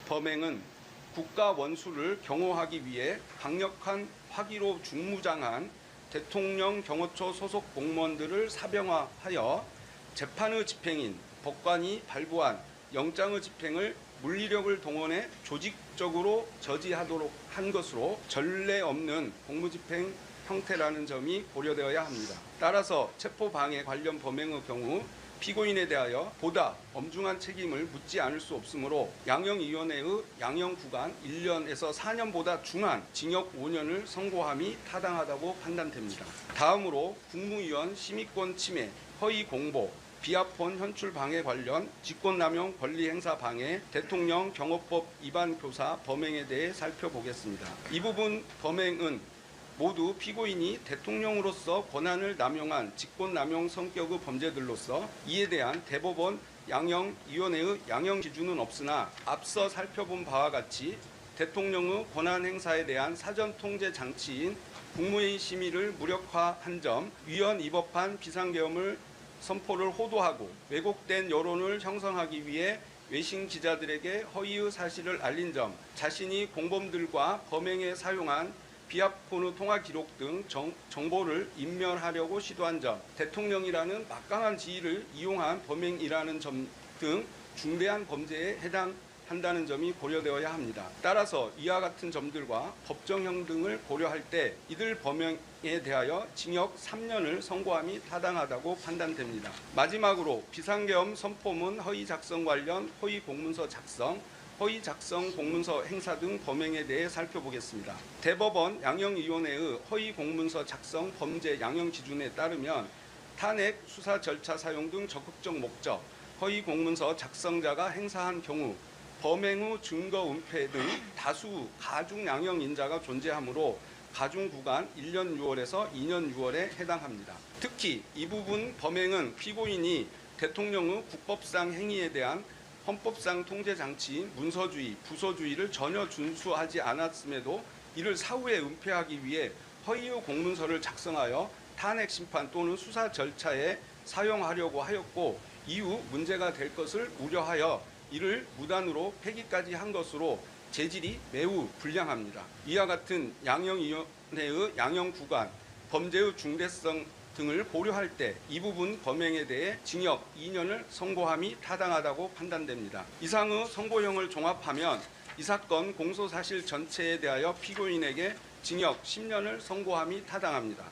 범행은 국가 원수를 경호하기 위해 강력한 화기로 중무장한 대통령 경호처 소속 공무원들을 사병화하여 재판의 집행인 법관이 발부한 영장의 집행을 물리력을 동원해 조직적으로 저지하도록 한 것으로 전례 없는 공무집행 형태라는 점이 고려되어야 합니다. 따라서 체포방해 관련 범행의 경우 피고인에 대하여 보다 엄중한 책임을 묻지 않을 수 없으므로 양형위원회의 양형구간 1년에서 4년보다 중한 징역 5년을 선고함이 타당하다고 판단됩니다. 다음으로 국무위원 심의권 침해, 허위 공보, 비합본 현출 방해 관련 직권남용 권리행사 방해, 대통령 경호법 위반 교사 범행에 대해 살펴보겠습니다. 이 부분 범행은 모두 피고인이 대통령으로서 권한을 남용한 직권남용 성격의 범죄들로서 이에 대한 대법원 양형위원회의 양형 기준은 없으나 앞서 살펴본 바와 같이 대통령의 권한 행사에 대한 사전 통제 장치인 국무회의 심의를 무력화한 점, 위헌 위법한 비상계엄을 선포를 호도하고 왜곡된 여론을 형성하기 위해 외신 기자들에게 허위의 사실을 알린 점, 자신이 공범들과 범행에 사용한 비합본의 통화 기록 등 정보를 인멸하려고 시도한 점, 대통령이라는 막강한 지위를 이용한 범행이라는 점 등 중대한 범죄에 해당한다는 점이 고려되어야 합니다. 따라서 이와 같은 점들과 법정형 등을 고려할 때 이들 범행에 대하여 징역 3년을 선고함이 타당하다고 판단됩니다. 마지막으로 비상계엄 선포문 허위 작성 관련 허위 공문서 작성, 허위 작성 공문서 행사 등 범행에 대해 살펴보겠습니다. 대법원 양형위원회의 허위 공문서 작성 범죄 양형 기준에 따르면 탄핵 수사 절차 사용 등 적극적 목적, 허위 공문서 작성자가 행사한 경우 범행 후 증거 은폐 등 다수 가중 양형 인자가 존재하므로 가중 구간 1년 6월에서 2년 6월에 해당합니다. 특히 이 부분 범행은 피고인이 대통령의 국법상 행위에 대한 헌법상 통제 장치인 문서주의, 부서주의를 전혀 준수하지 않았음에도 이를 사후에 은폐하기 위해 허위의 공문서를 작성하여 탄핵 심판 또는 수사 절차에 사용하려고 하였고 이후 문제가 될 것을 우려하여 이를 무단으로 폐기까지 한 것으로 재질이 매우 불량합니다. 이와 같은 양형위원회의 양형구간, 범죄의 중대성 등을 고려할 때 이 부분 범행에 대해 징역 2년을 선고함이 타당하다고 판단됩니다. 이상의 선고형을 종합하면 이 사건 공소사실 전체에 대하여 피고인에게 징역 10년을 선고함이 타당합니다.